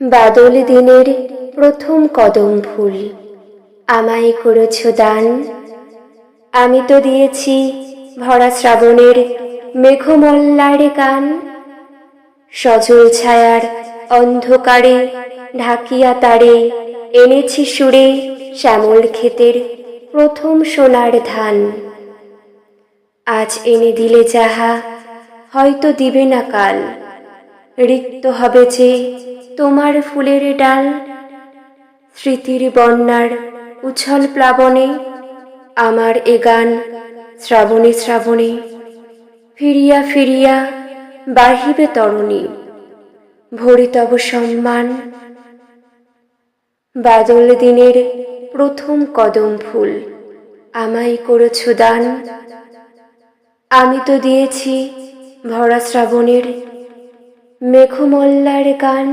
বাদল দিনের প্রথম কদম ফুল আমায় করেছ দান। আমি তো দিয়েছি ভরা শ্রাবণের মেঘমল্লার গান। সজল ছায়ার অন্ধকারে ঢাকিয়া তারে এনেছি সুরে শ্যামল ক্ষেতের প্রথম সোনার ধান। আজ এনে দিলে যাহা হয়তো দিবে না কাল, রিক্ত হবে যে তোমার ফুলের ডাল। স্মৃতির বন্যার উছল প্লাবনে আমার এ গান শ্রাবণে শ্রাবণে ফিরিয়া ফিরিয়া বাহিবে তরণী, ভরি তব সম্মান। বাদল দিনের প্রথম কদম ফুল আমায় করেছ দান। আমি তো দিয়েছি ভরা শ্রাবণের মেঘমল্লার গান।